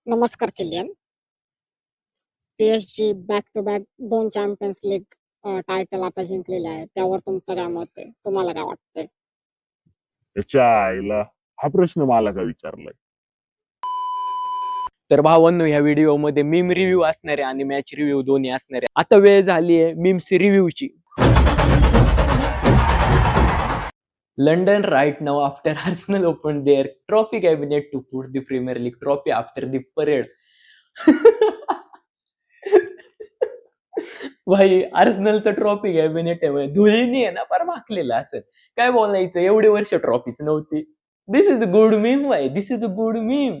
नमस्कार Kylian. PSG back to back 2 Champions League title आता जिंकलेले आहे. त्यावर तुमचं काय मत आहे? तुम्हाला काय वाटतंय? त्याच्या आईला हा प्रश्न मला का विचारलाय? तर भावांनो, ह्या व्हिडिओमध्ये मीम रिव्ह्यू असणार आहे आणि मॅच रिव्ह्यू दोन्ही असणार आहे. आता वेळ झाली आहे memes रिव्ह्यूची. London right now after Arsenal opened their trophy cabinet to put the Premier League trophy after the parade. भाई, आर्सेनलचं ट्रॉफी कॅबिनेट आहे, धुळीनी आहे ना फार माखलेलं असं. काय बोलायचं, एवढे वर्ष ट्रॉफीच नव्हती. दिस इज अ गुड मीम भाई, दिस इज अ गुड मीम.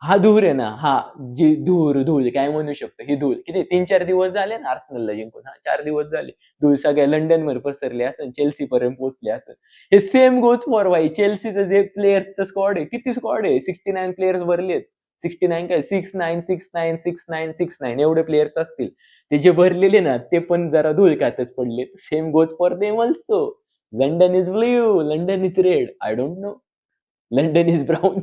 हा धूर आहे ना, हा जी धूळ काय म्हणू शकतो, ही धूळ किती 3-4 दिवस झाले ना आर्सेनलला जिंकून. 4 दिवस झाले. धूळ सगळ्या लंडन वर पसरली असेल, चेल्सी पर्यंत पोहोचली असेल. हे सेम गोज फॉर वाई चेल्सीचं जे प्लेयर्सचं स्क्वॉड आहे, किती स्क्वॉड आहे, 69 प्लेयर्स भरलेत. 69 काय 69 एवढे प्लेयर्स असतील. ते जे भरलेले ना ते पण जरा धुळकातच पडले. Same goes for them also. London is blue, London is red, I don't know, London is brown.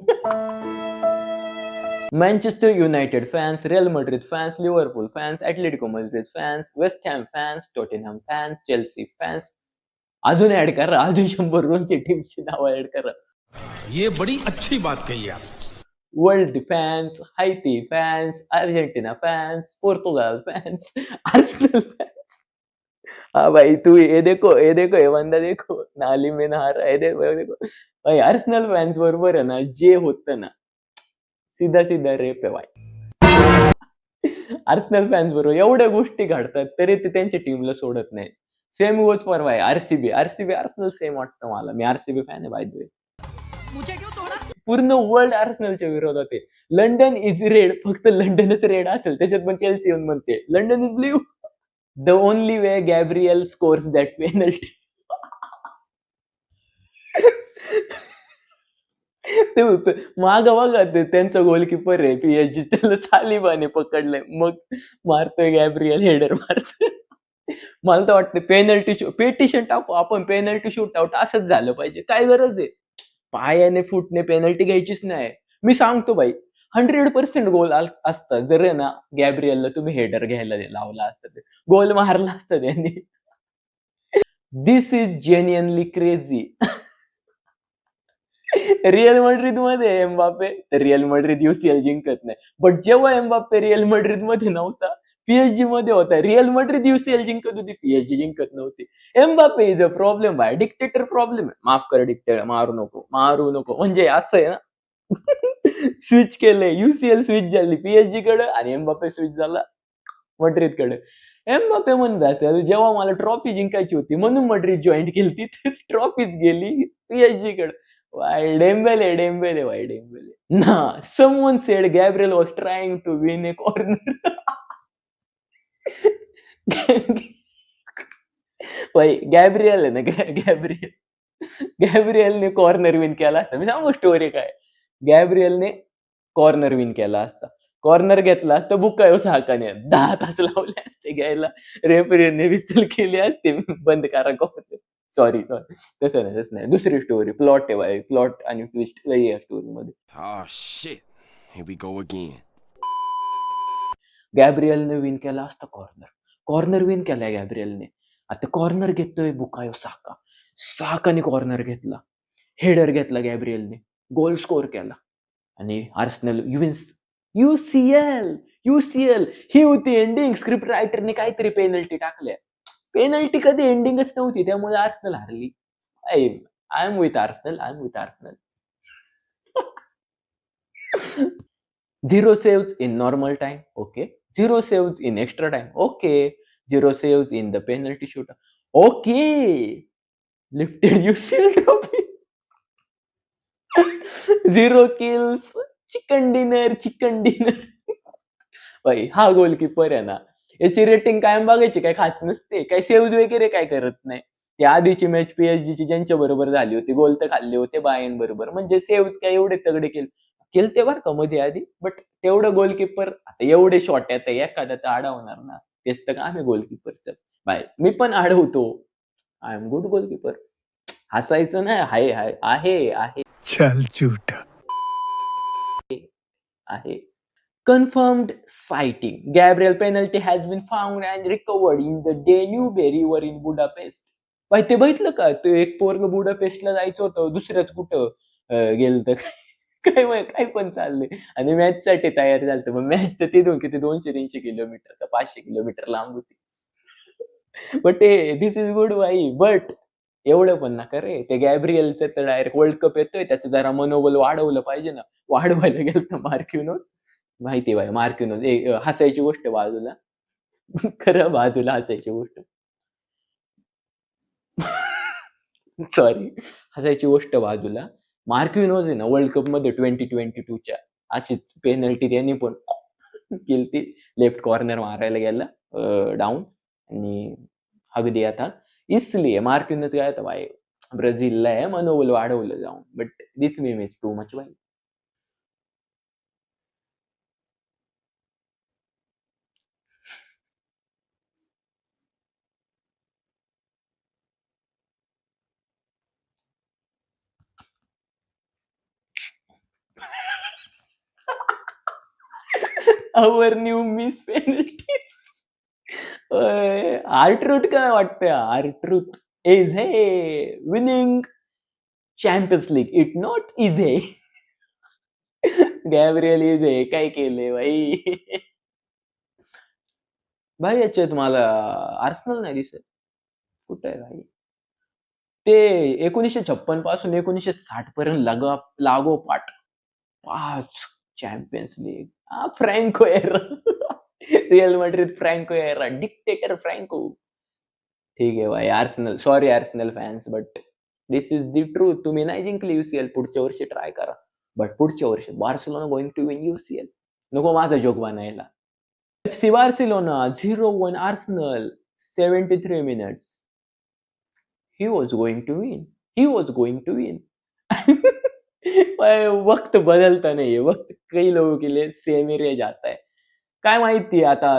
Manchester United fans, Real Madrid fans, Liverpool fans, Atletico Madrid fans, West Ham fans, Tottenham fans, Chelsea fans. अजून add करा, अजून 100-200 टीमची नावं add करा. ये बड़ी अच्छी बात कही आप. World fans, Haiti fans, Argentina fans, Portugal fans, Arsenal fans. हाँ भाई, तू ये देखो ये बंदा देखो, नाली में नहा रहा है, देखो भाई. आर्सेनल फॅन्स बरोबर आहे ना जे होतं ना, सीधा सीधा रेप आहे भाई. आर्सेनल फॅन्स बरोबर एवढ्या गोष्टी घडतात तरी ते त्यांच्या टीमला सोडत नाही. सेम गोज फॉर भाई आरसीबी आर्सेनल सेम वाटतं मला. मी आरसीबी फॅन आहे बाय द वे. पूर्ण वर्ल्ड आर्सेनलच्या विरोधात आहे. लंडन इज रेड, फक्त लंडनच रेड असेल, त्याच्यात पण चेल्सी येऊन म्हणते London is blue. The only way Gabriel scores that penalty. माग बघा ते त्यांचा गोलकीपर आहे PSG, त्याला सालिबाने पकडलंय, मग मारतोय गॅब्रियल, हेडर मारतोय. मला तर वाटतं पेटिशन टाकू आपण, पेनल्टी शूट आउट असंच झालं पाहिजे. काय गरज आहे पायाने फुटणे पेनल्टी घ्यायचीच नाही. मी सांगतो बाई, 100% गोल असतं जर आहे ना गॅब्रियलला तुम्ही हेडर घ्यायला लावला असतं, ते गोल मारला असतं त्यांनी. This is genuinely crazy. Real Madrid मध्ये एम्बापे तर रिअल मॅड्रिड UCL जिंकत नाही. बट जेव्हा एम्बापे रिअल मॅड्रिड मध्ये नव्हता, PSG मध्ये होता, रिअल मॅड्रिड UCL जिंकत होती, PSG जिंकत नव्हती. एम्बापे इज अ प्रॉब्लेम आहे, डिक्टेटर प्रॉब्लेम आहे. माफ कर डिक्टेटर, मारू नको म्हणजे असं आहे ना. स्विच केलंय, UCL स्विच झाली PSG कडे आणि एम्बापे स्विच झाला मॅड्रिड कडे. एम्बापे म्हणत असेल जेव्हा मला ट्रॉफी जिंकायची होती म्हणून मॅड्रिड जॉईन केली, ट्रॉफीच गेली PSG कडे. Why Dembele, why Dembele? Nah, someone said Gabriel was trying to win a corner. भाई गॅब्रियल आहे ना, गॅब्रियलने कॉर्नर विन केला असता. मी सांगू स्टोरी काय, गॅब्रियलने कॉर्नर विन केला असता, कॉर्नर घेतला असता बुकायो साकाने, 10 तास लावले असते घ्यायला, रेफरीने विसल केली असते, बंद करा कॉर्नर. सॉरी तसं नाही, दुसरी स्टोरी, प्लॉट आहे भाई, प्लॉट आणि ट्विस्ट लई या स्टोरी मध्ये. Oh shit. Here we go again. गॅब्रियलने विन केला असता कॉर्नर विन केलाय गॅब्रियलने. आता कॉर्नर घेतोय बुकायो साकाने कॉर्नर घेतला, हेडर घेतला गॅब्रियलने, गोल स्कोर केला आणि आर्सेनल UCL ही होती एंडिंग. स्क्रिप्ट रायटरने काहीतरी पेनल्टी टाकल्या, पेनल्टी कधी एंडिंगच नव्हती, त्यामुळे आर्सेनल हारली. I am with Arsenal. 0 saves in normal time, okay. 0 saves in extra time, okay. 0 saves in the penalty shootout, okay. Lifted UCL trophy. 0 kills, chicken dinner. भाई हा goalkeeper आहे ना, याची रेटिंग कायम बघायची काय खास नसते, काय सेव्ह वगैरे काय करत नाही. ती आधीची मॅच PSG ची ज्यांच्या बरोबर झाली होती, गोल तर खाल्ले होते बायन बरोबर, म्हणजे सेव्ह काय एवढे तगडे केलते बरं का मध्ये आधी. बट तेवढं गोलकीपर आता एवढे शॉट येत एखादा तर अडवणार ना, तेच तर काम आहे गोलकीपरचं. बाय मी पण अडवतो, आय एम गुड गोलकीपर. हसायचं नाही, आहे चल झूठा आहे. Confirmed sighting. Gabriel penalty has been found and recovered in the Danube River in Budapest. भाई ते बघितलं का? ते एक पोरग बुडापेस्टला जायचं होतं, दुसऱ्याच कुठं गेलं तर काय पण चाललंय आणि मॅच साठी तयार झालं. मग मॅच तर तिथून किती 200-300 किलोमीटर का 500 किलोमीटर लांब होती. बट दिस इज गुड भाई. बट एवढं पण नका रे. ते गॅब्रिएलचं तर डायरेक्ट वर्ल्ड कप येतोय, त्याचं जरा मनोबल वाढवलं पाहिजे ना. वाढवायला गेलं तर मार्क्युनोज माहिती भाई मार्क्युनोज हसायची गोष्ट बाजूला. खरं बाजूला हसायची गोष्ट. सॉरी, हसायची गोष्ट बाजूला. मार्क्युनोज आहे ना वर्ल्ड कप मध्ये 2022च्या अशीच पेनल्टी त्यांनी पण केलती. लेफ्ट कॉर्नर मारायला गेला डाऊन आणि हग दिया था. इसलिए मार्क्युनोज काय था भाई ब्राझीलला आहे मनोबल वाढवलं जाऊन. But this meme is too much भाई. Our new miss penalty. आर्ट्रूट काय वाटतंय? आर्ट्रूट is he winning champions league. It not is he. Gabriel is he काय केले भाई. भाई याच्यात मला आर्सेनल नाही दिसत. कुठं आहे भाई? ते 1956 पासून 1960 पर्यंत लागोपाठ 5 champions league. Franco era. Real Madrid Franco era. Dictator Franco. ठीक आहे भाई Arsenal. Sorry Arsenal fans but this is the truth. तुम्ही नाही जिंकली युसीएल, पुढच्या वर्षी ट्राय करा. बट पुढच्या वर्षी Barcelona going to win UCL. नको माझा जोक बनायला. FC Barcelona 0-1 Arsenal 73 minutes. He was going to win. He was going to win. वक्त बदलता नाहीये. वक्त कई लोगों के लिए सेम ही रह जाता है. काय माहिती आता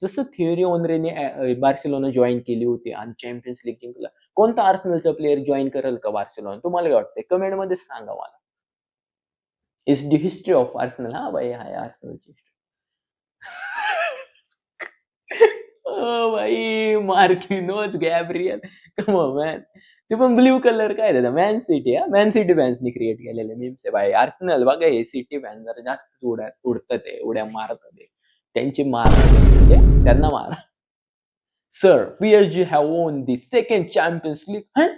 जसं थिअरी ओनरेने बार्सिलोना जॉईन केली होती आणि चॅम्पियन्स लीग जिंकला. कोणता आर्सेनलचा प्लेअर जॉईन करेल का बार्सिलोना? तुम्हाला काय वाटतंय? कमेंट मध्ये सांगा मला. It's the history of Arsenal. हा भाई हाय आर्सेनलची हिस्ट्री. ओ भाई Marquinhos Gabriel come on man. ते पण ब्ल्यू कलर काय त्याचा मॅन सिटी. मॅन सिटी फॅन्सनी क्रिएट केलेले मीम्स आहे भाई. आर्सेनल बघा हे सिटी फॅन जरा जास्त उडतात आहे, उड्या मारतात आहे. त्यांची मारा त्यांना मारा. Sir PSG have won the second Champions League. हैं?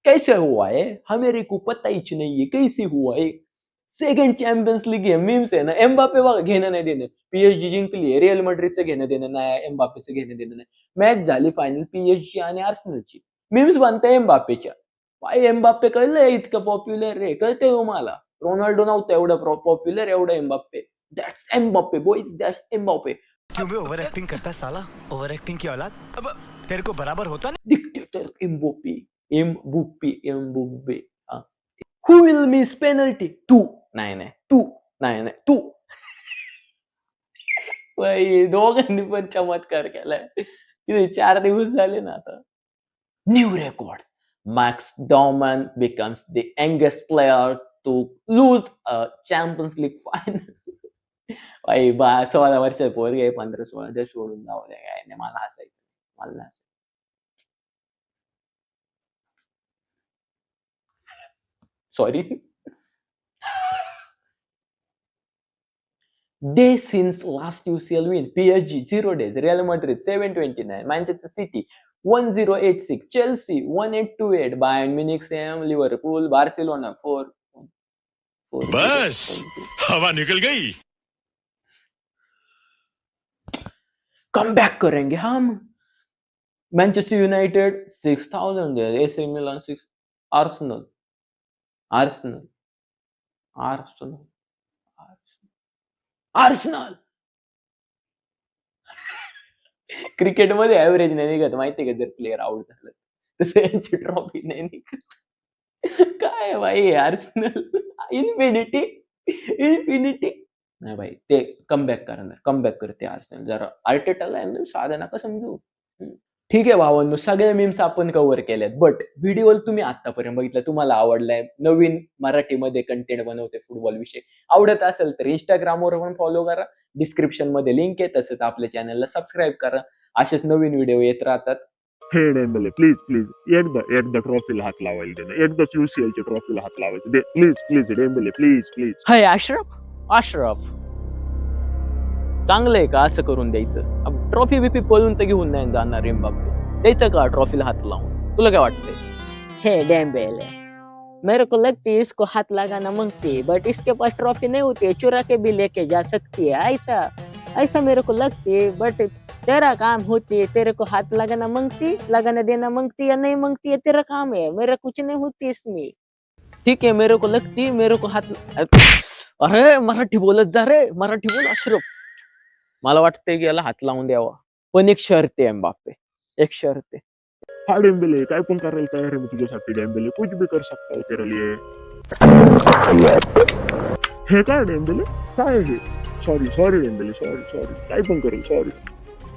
कैसे हुआ है? हमें को पता ही नहीं है कैसे हुआ है. सेकंड चॅम्पियन्स लीग आहे. मीम्स आहे ना. एम्बापे बघा घेणं नाही देणं. PSG जिंकली. रिअल मॅड्रिडचं घेणं देणं नाही. एम्बापेचं घेणं देणं नाही. मॅच झाली फायनल PSG आणि आर्सेनलची. मीम्स बनताय एम्बापेच्या. भाई एम्बापे कळलंय इतकं पॉप्युलर आहे. कळतंय तुम्हाला. रोनाल्डो नव्हता एवढं पॉप्युलर, एवढं Mbappe. That's Mbappe boys. That's Mbappe. क्यों बे ओवर एक्टिंग करता है साला? ओवर एक्टिंग की औलाद. अब तेरे को बराबर होता नहीं. Dictator Mbappe. Mbappe. Who will miss penalty? तू. नाही. तू. भाई दोघांनी पण चमत्कार केलाय. किती 4 दिवस झाले ना आता. New record. Max Dauman becomes the youngest player to lose a Champions League final. भाई 16 वर्षाचे पोरगे 15-16 ते सोडून जाऊ दे. काय नाही मला हसायचं. मला नाही हसायचं. Sorry. Days since last UCL win. PSG 0 days. Real Madrid 729. Manchester City 1086. Chelsea 1828. Bayern Munich same. Liverpool. Barcelona 4. बस हवा निकल गई. कम बैक करेंगे हम. Manchester United 6000. AC Milan 6. Arsenal. क्रिकेटमध्ये ऍव्हरेज नाही निघत माहिती का? जर प्लेअर आउट झालं तसं यांची ट्रॉफी नाही निघत. काय भाई आर्सेनल. इन्फिनिटी नाही भाई. ते कमबॅक करते आर्सेनल. जरा आर्टेटाला साधा नका समजू. ठीक आहे भावांनो, सगळ्या मीम्स आपण कव्हर केल्यात, बट व्हिडिओ तुम्ही आतापर्यंत बघितला, तुम्हाला आवडलाय, नवीन मराठीमध्ये कंटेंट बनवते फुटबॉल विषयी, आवडत असेल तर इंस्टाग्रामवर पण फॉलो करा, डिस्क्रिप्शन मध्ये लिंक आहे, तसंच आपल्या चॅनलला सबस्क्राईब करा. असेच नवीन व्हिडिओ येत राहतात. हे डेंबेले प्लीज प्लीज एकदा ट्रॉफीला हात लावायला दे ना, एकदाच UCL च्या ट्रॉफीला हात लावायचं दे प्लीज प्लीज डेंबेले प्लीज प्लीज. हाय अशरफ चांगलंय का असं करून द्यायचं? ट्रॉफी बिपी पळून तर घेऊन नाही जाणार एम्बाप्पे, द्यायचं का ट्रॉफीला हात लावून? तुला काय वाटतंय? हे डेम्बेले, मेरे को लगती है इसको हाथ लगाना मांगती है, बट इसके पास ट्रॉफी नहीं होती है, चुरा के भी लेके जा सकती है, ऐसा ऐसा मेरे को लगती है, बट तेरा काम होती है, तेरे को हाथ लगाना देना मांगती या नहीं मांगती है तेरा काम है, मेरा कुछ नहीं होती इसमें. ठीक है, मेरे को लगती है, मेरे को हाथ अरे मराठी बोलत जा रे, मराठी बोल अशरफ. मला वाटतंय की याला हात लावून द्यावा, पण एक शर्त आहे एम्बाप्पे, एक शर्त आहे. हा डेंबेले काय पण करायला तयार आहे मी तुझ्यासाठी डेंबेले, कुछ भी कर सकता हूँ तेरे लिए. हे काय डेंबेले, काय हे? सॉरी डेंबेले, सॉरी काय पण करेल, सॉरी.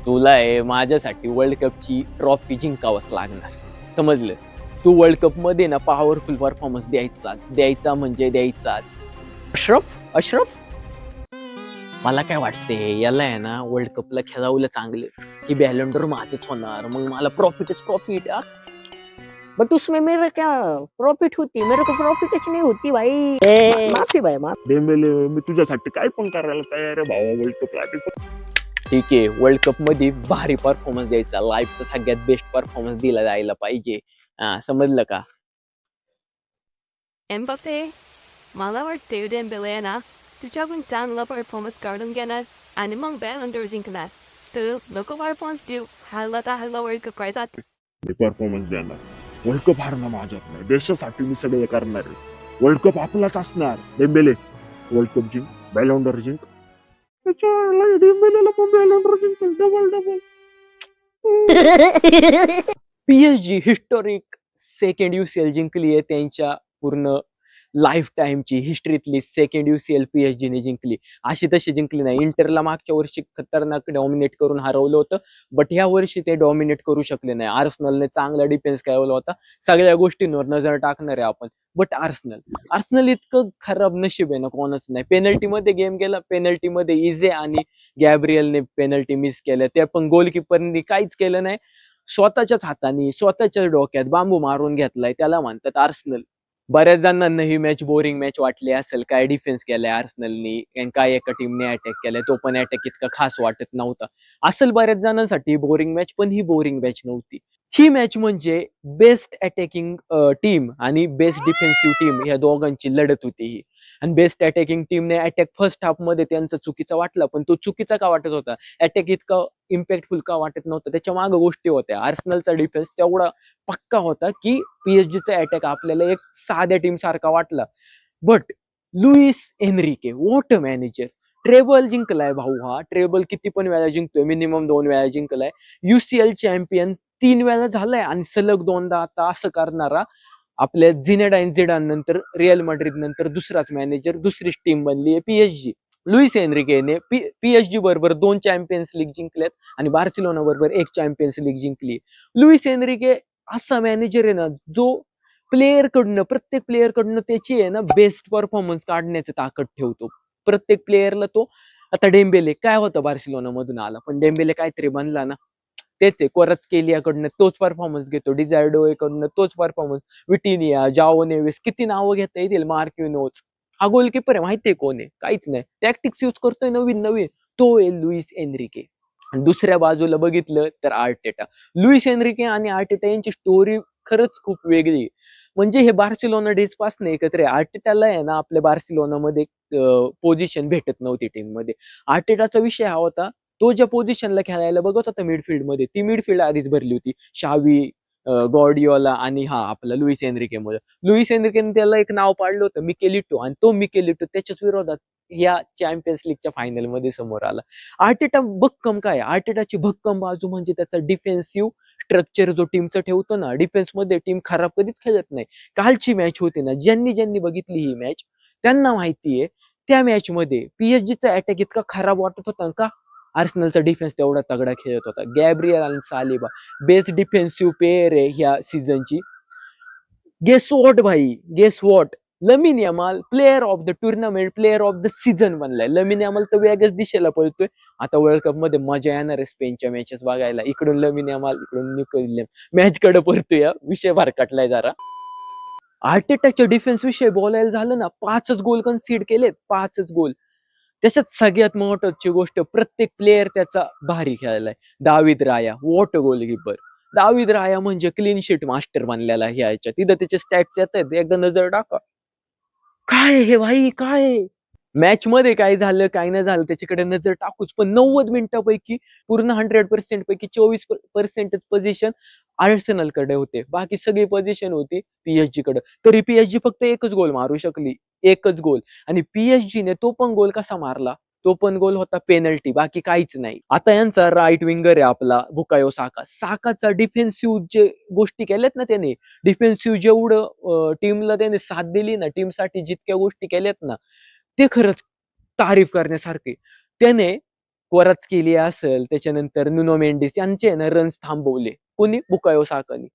तुला आहे माझ्यासाठी वर्ल्ड कपची ट्रॉफी जिंकावंच लागणार, समजलं? तू वर्ल्ड कप मध्ये ना पॉवरफुल परफॉर्मन्स द्यायचा म्हणजे द्यायचाच. अशरफ मला काय वाटते, याला आहे ना वर्ल्ड कपला खेळवलं चांगलं की बॅलंडर माझंच होणार, मग मला प्रॉफिट. बट उसमें मेरा क्या प्रॉफिट होती, मेरे को प्रॉफिटच नहीं होती भाई. माफी भाई माफी. डेंबेले मी तुझ्यासाठी काय पण करायला तयार आहे भावा वर्ल्ड कप. ठीक आहे, वर्ल्ड कप मध्ये भारी परफॉर्मन्स द्यायचा, लाईफचा सगळ्यात बेस्ट परफॉर्मन्स दिला जायला पाहिजे. समजलं का? एम्बाप्पे, मला वाटते डेम्बेले ना तुझ्याकडून चांगला परफॉर्मन्स काढून घेणार आणि मग बॅलंडर जिंकणार. तर नको परफॉर्मन्स देऊ, हल्ला वर्ल्ड कप काय जात. परफॉर्मन्स देणार, वर्ल्ड कप हारणं माझ्यात नाही, देशासाठी मी सगळे करणार आहे. वर्ल्ड कप आपलाच असणार डेंबेले. वर्ल्ड कप जिंक, बॅलंडर जिंक. डेंबेलेला पण बॅलंडर जिंकेल, double. PSG historic second UCL जिंकली आहे, त्यांच्या पूर्ण लाईफ टाइमची हिस्ट्रीतली सेकंड UCL PSG ने जिंकली. अशी तशी जिंकली नाही. इंटरला मागच्या वर्षी खतरनाक डॉमिनेट करून हरवलं होतं, बट ह्या वर्षी ते डॉमिनेट करू शकले नाही. आर्सेनलने चांगला डिफेन्स खेळवला होता. सगळ्या गोष्टींवर नजर टाकणार आहे आपण, बट आर्सेनल इतकं खराब नशीब आहे ना कोणाच नाही. पेनल्टीमध्ये गेम गेला, पेनल्टीमध्ये इजे आणि गॅब्रियलने पेनल्टी मिस केल्या, ते पण गोलकीपरनी काहीच केलं नाही. स्वतःच्याच हाताने स्वतःच्याच डोक्यात बांबू मारून घेतलाय, त्याला म्हणतात आर्सेनल. बऱ्याच जणांना ही मॅच बोरिंग मॅच वाटली असेल, काय डिफेन्स केलाय आर्सेनलनी आणि काय एका टीमने अटॅक केलाय, तो पण अटॅक इतका खास वाटत नव्हता. असेल बऱ्याच जणांसाठी बोरिंग मॅच, पण ही बोरिंग मॅच नव्हती. ही मॅच म्हणजे बेस्ट अटॅकिंग टीम आणि बेस्ट डिफेन्सिव्ह टीम या दोघांची लढत होती ही. आणि बेस्ट अटॅकिंग टीमने अटॅक फर्स्ट हाफ मध्ये त्यांचा चुकीचा वाटला, पण तो चुकीचा का वाटत होता, अटॅक इतका इम्पॅक्टफुल का वाटत नव्हता, त्याच्या मागे गोष्टी होत्या. आर्सेनलचा डिफेन्स तेवढा पक्का होता की PSG चा अटॅक आपल्याला एक साध्या टीम सारखा वाटला. But Luis Enrique, what a manager. Treble जिंकलाय भाऊ, हा ट्रेबल किती पण वेळा जिंकतोय, मिनिमम 2 वेळा जिंकलाय. UCL चॅम्पियन 3 वेळा झालाय आणि सलग 2दा आता असं करणारा आपल्या झिनेडाइन झिडान नंतर, रिअल माड्रिड नंतर दुसराच मॅनेजर, दुसरीच टीम बनली आहे PSG. लुईस एनरिकेने PSG बरोबर 2 चॅम्पियन्स लीग जिंकल्यात आणि बार्सिलोना बरोबर 1 चॅम्पियन्स लीग जिंकली. लुईस एनरिके असा मॅनेजर आहे ना, जो प्रत्येक प्लेअर कडनं त्याची आहे ना बेस्ट परफॉर्मन्स काढण्याची ताकद ठेवतो. प्रत्येक प्लेअरला तो, आता डेम्बेले काय होतं बार्सिलोना मधून आला, पण डेम्बेले काहीतरी बनला ना, तेच आहे. क्वारात्स्केलियाकडनं तोच परफॉर्मन्स घेतो, डिझार्डोकडनं तोच परफॉर्मन्स, विटिनिया, जाओ नेवेस, किती नावं घेता येतील, मार्किनोज. हा गोलकीपर आहे, माहितीये कोण आहे? काहीच नाही. टॅक्टिक्स यूज करतोय नवीन, तो आहे लुईस एनरिके. आणि दुसऱ्या बाजूला बघितलं तर आर्टेटा. लुईस एनरिके आणि आर्टेटा यांची स्टोरी खरंच खूप वेगळी. म्हणजे हे बार्सिलोना डेज पासून एकत्र आहे. आर्टेटाला आहे ना आपल्या बार्सिलोनामध्ये पोझिशन भेटत नव्हती टीम मध्ये. आर्टेटाचा विषय हा होता, तो ज्या पोझिशनला खेळायला बघत होता मिडफील्ड मध्ये, ती मिडफील्ड आधीच भरली होती. शावी, गॉर्डियोला आणि आपला लुईस एनरिकेमुळे. लुईस एनरिकेने त्याला एक नाव पाडलं होतं, मिकेलिटो, आणि तो मिकेलिटो त्याच्याच विरोधात या चॅम्पियन्स लीगच्या फायनल मध्ये समोर आला. आर्टेटा भक्कम काय, आर्टेटाची भक्कम बाजू म्हणजे त्याचा डिफेन्सिव्ह स्ट्रक्चर जो टीमचं ठेवतो ना, डिफेन्स मध्ये टीम खराब कधीच खेळत नाही. कालची मॅच होती ना, ज्यांनी बघितली ही मॅच त्यांना माहितीये, त्या मॅच मध्ये PSG चा अटॅक इतका खराब वाटत होता का, आर्सेनलचा डिफेन्स तेवढा तगडा खेळत होता. गॅब्रियल आणि सालिबा बेस्ट डिफेन्सिव्ह प्लेयर आहे ह्या सीझनची. गेस वॉट भाई, guess what, Lamine Yamal player of the tournament, player of the season बनलाय. लमिन यमाल तर वेगळ्याच दिशेला पळतोय. आता वर्ल्ड कप मध्ये मजा येणार आहे स्पेनच्या मॅचेस बघायला. इकडून लमिन यमाल, इकडून निको विलियम मॅच कडे पळतोय. विषय भरकटलाय जरा. आर्टेटाच्या डिफेन्स विषयी बोलायला झालं ना, 5च गोल कन्सीड केलेत, 5च गोल. त्याच्यात सगळ्यात महत्वाची गोष्ट, प्रत्येक प्लेयर त्याचा भारी खेळलाय. दावीद राया वॉट गोलकीपर. दावीद राया म्हणजे क्लीन शीट मास्टर बनलेला आहे ह्याच्यात. तिथं त्याचे स्टॅट्स येत आहेत, एकदा नजर टाका. काय हे भाई, काय मॅच मध्ये काय झालं काय नाही झालं त्याच्याकडे नजर टाकूच, पण 90 मिनिटांपैकी पूर्ण 100% पैकी 24% पोझिशन आर्सेनल कडे होते. बाकी सगळी पोझिशन होती पीएसजी कडे. तरी पीएसजी फक्त एकच गोल मारू शकली, एकच गोल. आणि पीएसजी ने तो पण गोल कसा मारला, तो पण गोल होता पेनल्टी, बाकी काहीच नाही. आता यांचा राईट विंगर आहे आपला बुकायो साका. साकाचा डिफेन्सिव्ह जे गोष्टी केल्यात ना त्याने, डिफेन्सिव्ह जेवढं टीमला त्याने साथ दिली ना, टीमसाठी जितक्या गोष्टी केल्यात ना, ते खरंच तारीफ करण्यासारखे. त्याने कोराच केली असेल, त्याच्यानंतर नुनो मेंडिस यांचे ना रन्स थांबवले. कोणी? बुकायो साकाने.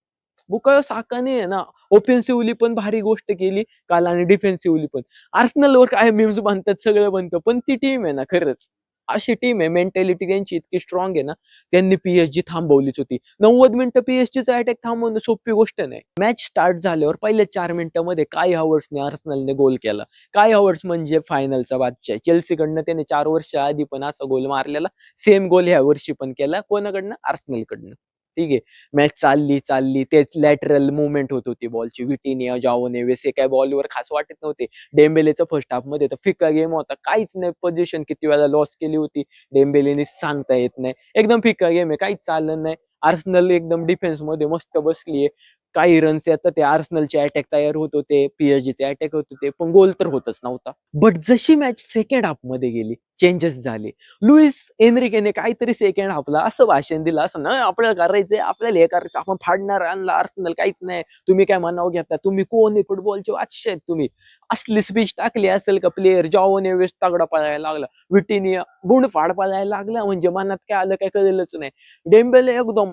बुकायो साकाने आहे ना ऑफेन्सिव्हली पण भारी गोष्ट केली काल आणि डिफेन्सिव्हली पण. आर्सेनलवर काय मीम्स बनतात, सगळं बनतं, पण ती टीम आहे ना खरंच अशी टीम आहे, मेंटॅलिटी त्यांची इतकी स्ट्रॉंग आहे ना, त्यांनी पीएसजी थांबवलीच होती. 90 मिनिटं पीएसजीचा अटॅक थांबवणं सोपी गोष्ट नाही. मॅच स्टार्ट झाल्यावर पहिल्या 4 मिनिटांमध्ये काय हावर्ट्सने आर्सेनलने गोल केला. काय हावर्ट्स म्हणजे फायनलचा बादशाह. चेल्सीकडनं त्याने 4 वर्ष आधी पण असा गोल मारलेला, सेम गोल ह्या वर्षी पण केला. कोणाकडनं? आर्सेनलकडनं. ठीक आहे. मॅच चालली चालली, तेच लॅटरल मुवमेंट होत होती बॉलची. विटिनिया, जाओ नेवेस हे काय बॉलवर खास वाटत नव्हते. डेम्बेलेचा फर्स्ट हाफ मध्ये तर फिक्का गेम होता, काहीच नाही. पोझिशन किती वेळा लॉस केली होती डेम्बेलेने सांगता येत नाही. एकदम फिक्का गेम आहे, काहीच चाललं नाही. आर्सेनल एकदम डिफेन्स मध्ये मस्त बसलीये. काही रन्स येतात, ते आर्सेनलचे अटॅक तयार होत होते, पीएसजीचे अटॅक होत होते, पण गोल तर होतच नव्हता. बट जशी मॅच सेकंड हाफ मध्ये गेली, चेंजेस झाले. लुईस एनरिकेने काहीतरी सेकंड हाफला असं भाषण दिलं, असं ना आपल्याला करायचंय, आपल्याला हे करायचं, आपण फाडणार आणला आर्सेनल, काहीच नाही, तुम्ही काय म्हणावं घेता, तुम्ही कोण आहे, फुटबॉलचे वाचशे आहेत तुम्ही. असली स्पीच टाकली असेल का प्लेयर. जाओ नेवेस तगडा पळायला लागला, विटिनिया गुणफाड पळायला लागला, म्हणजे मनात काय आलं काय कळलंच नाही. डेम्बेले एकदम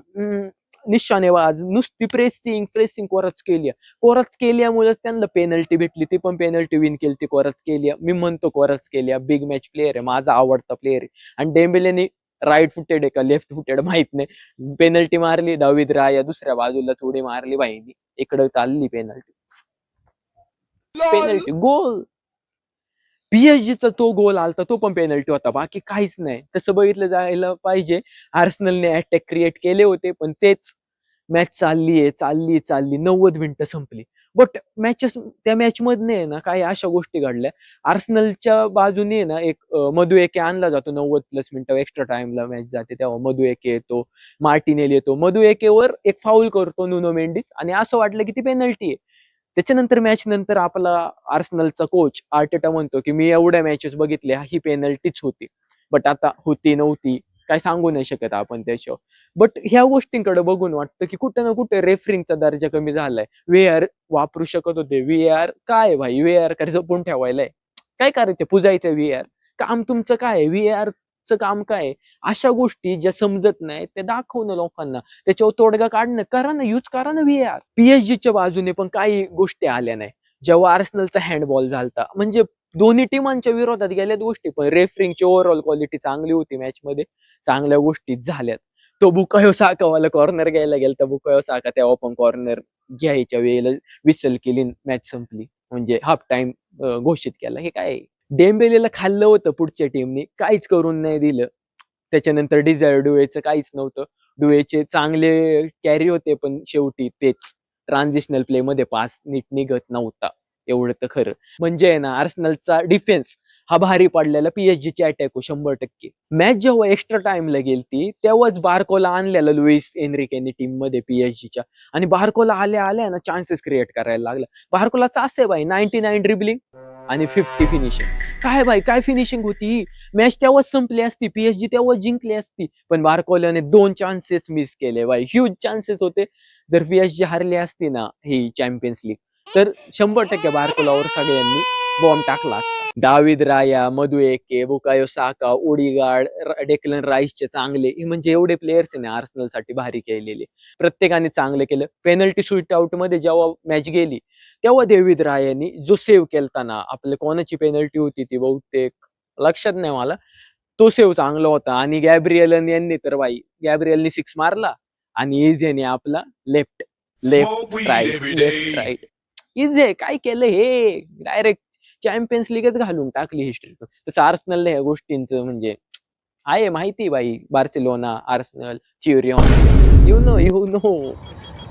निशाणेबाज, नुसती प्रेसिंग कोराच केल्यामुळेच त्यांना पेनल्टी भेटली. ती पण पेनल्टी विन केली ती कोराच केलिया. मी म्हणतो कोराच केलिया बिग मॅच प्लेअर आहे, माझा आवडता प्लेअर आहे. आणि डेम्बेलेने राईट फुटेड आहे का लेफ्ट फुटेड माहित नाही, पेनल्टी मारली. दावीद राया दुसऱ्या बाजूला थोडी मारली बाईनी, इकडे चालली पेनल्टी, पेनल्टी गोल. पीएसजीचा तो गोल आलता, तो पण पेनल्टी होता, बाकी काहीच नाही. तसं बघितलं जायला पाहिजे, आर्सेनलने अटॅक क्रिएट केले होते, पण तेच मॅच चालली 90 मिनिटं संपली. बट त्या मॅच मधने ना काही अशा गोष्टी घडल्या. आर्सेनलच्या बाजूने ना एक मधुएके आणला जातो 90+ मिनिटं, एक्स्ट्रा टाइमला मॅच जाते तेव्हा मधुएके येतो, मार्टिनेल येतो. मधुएकेवर एक फाऊल करतो नुनो मेंडिस आणि असं वाटलं की ती पेनल्टी आहे. त्याच्यानंतर मॅच नंतर आपला आर्सेनलचा कोच आर्टेटा म्हणतो की मी एवढ्या मॅचेस बघितल्या, ही पेनल्टीच होती. बट आता होती नव्हती काय सांगू नाही शकत आपण त्याच्यावर. बट ह्या गोष्टींकडे बघून वाटतं की कुठे ना कुठे रेफरिंगचा दर्जा कमी झालाय. व्हीआर वापरू शकत होते. व्हीआर काय भाई, व्हीआर काय जपून ठेवायलाय, काय करायचं पुजायचं व्हीआर, काम तुमचं काय, व्हीआर चं काम काय. अशा गोष्टी ज्या समजत नाही ते दाखवणं लोकांना, त्याच्यावर तोडगा काढणं, करा ना, यूज करा ना व्हीआर. पीएसजीच्या बाजूने पण काही गोष्टी आल्या नाही. जेव्हा आर्सेनलचा हँडबॉल झालता, म्हणजे दोन्ही टीमांच्या विरोधात गेल्यात गोष्टी, पण रेफरिंगची ओव्हरऑल क्वालिटी चांगली होती मॅच मध्ये, चांगल्या गोष्टी झाल्यात. तो बुकायो साकावाला कॉर्नर घ्यायला गेला, बुकायो साका तेव्हा पण कॉर्नर घ्यायच्या वेळेला विसल केली, मॅच संपली, म्हणजे हाफ टाइम घोषित केला. हे काय, डेम्बेलेला खाल्लं होतं पुढच्या टीमनी, काहीच करून नाही दिलं. त्याच्यानंतर डिझायर डुएचं काहीच नव्हतं. डुएचे चांगले कॅरी होते, पण शेवटी तेच ट्रान्झिशनल प्ले मध्ये पास नीट निघत नव्हता, एवढं तर खरं. म्हणजे आहे ना आर्सेनलचा डिफेन्स हा भारी पडलेला पीएसजीचे अटॅक 100%. मॅच जेव्हा एक्स्ट्रा टाइमला गेलती तेव्हाच बारकोला आणलेला लुईस एनरिकेने टीम मध्ये पीएसजीच्या, आणि बारकोला आल्या ना चान्सेस क्रिएट करायला लागला. बारकोलाचं असे बाई 99 ड्रिबलिंग आणि 50 फिनिशिंग. काय बाई, काय फिनिशिंग होती. मॅच तेव्हाच संपली असती, पीएसजी तेव्हाच जिंकली असती, पण बारकोलाने 2 चान्सेस मिस केले बाई, ह्यूज चान्सेस होते. जर पीएसजी हारली असती ना ही चॅम्पियन्स लीग, तर 100% बारकोलावर सगळ्यांनी बॉम्ब टाकला असता. दाविद राया, मधुएके, बुकायो साका, ओडिगार्ड, डेक्लन राईसचे चांगले, हे म्हणजे एवढे प्लेयर्स आहे ना आर्सेनल साठी भारी केलेले. प्रत्येकाने चांगलं केलं. पेनल्टी शूट आउट मध्ये जेव्हा मॅच गेली तेव्हा डेव्हिड रायानी जो सेव्ह केलता ना, आपल्या कोणाची पेनल्टी होती ती बहुतेक लक्षात नाही मला, तो सेव्ह चांगला होता. आणि गॅब्रिएलन यांनी तर बाई, गॅब्रिएलनी 6 मारला आणि इझेने आपला लेफ्ट लेफ्ट राईट इझे काय केलं हे, डायरेक्ट चॅम्पियन्स लीगच घालून टाकली हिस्ट्री. तसं आर्सेनल ह्या गोष्टींचं म्हणजे आहे माहिती बाई, बार्सिलोना, आर्सेनल, चिरियन, यू नो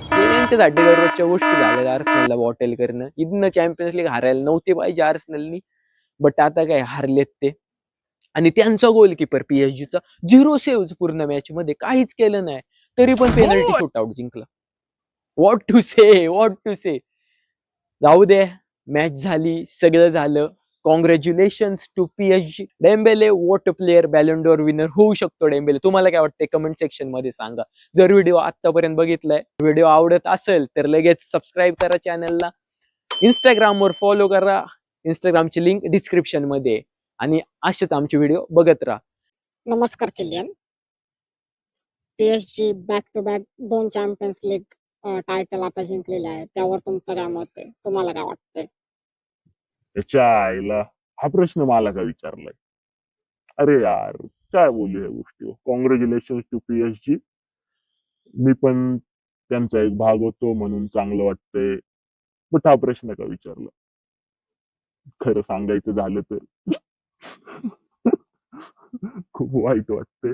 त्यांच्यासाठी दररोजच्या गोष्टी झाल्या आर्सेनलला बॉटेल करणं. इथनं चॅम्पियन्स लीग हारायला नव्हती पाहिजे आर्सेनलनी, बट आता काय हारलेत ते. आणि त्यांचा गोलकीपर पीएसजीचा 0 सेव्ह पूर्ण मॅच मध्ये, काहीच केलं नाही तरी पण पेनल्टी शूट आउट जिंकला. What to say. जाऊ दे, मॅच झाली, सगळं झालं. Congratulations to PSG. Dembele what player, Ballon d'Or winner होऊ शकतो डेम्बेले. तुम्हाला काय वाटतंय कमेंट सेक्शन मध्ये सांगा. जर व्हिडिओ आतापर्यंत बघितलाय, व्हिडिओ आवडत असेल तर लगेच सबस्क्राईब करा चॅनलला, इंस्टाग्रामवर फॉलो करा, इंस्टाग्रामची लिंक डिस्क्रिप्शन मध्ये आहे. आणि असेच आमचे व्हिडिओ बघत राहा. नमस्कार Kylian. PSG back to back 2 Champions League title आता जिंकलेले आहे, त्यावर तुमचं काय मत आहे? तुम्हाला काय वाटतंय? याच्या आईला हा प्रश्न मला का विचारलाय? अरे यार, काय बोलू या गोष्टीवर. Congratulation to PSG. मी पण त्यांचा एक भाग होतो म्हणून चांगलं वाटतंय. बट हा प्रश्न का विचारला? खरं सांगायचं झालं तर खूप वाईट वाटतंय.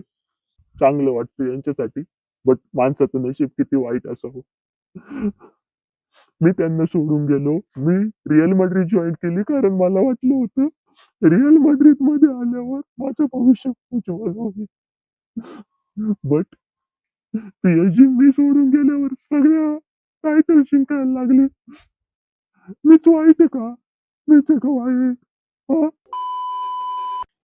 चांगलं वाटतं यांच्यासाठी, बट माणसाचं नशीब किती वाईट असावं. मी त्यांना सोडून गेलो. मी रिअल मॅड्रिड जॉईन केली कारण मला वाटलं होतं रिअल मॅड्रिड मध्ये आल्यावर माझं भविष्य उज्ज्वल होईल. बट PSG मी सोडून गेल्यावर सगळ्या टायटल जिंकायला लागले. मीच वाईट आहे का? मीच आहे का वाईट?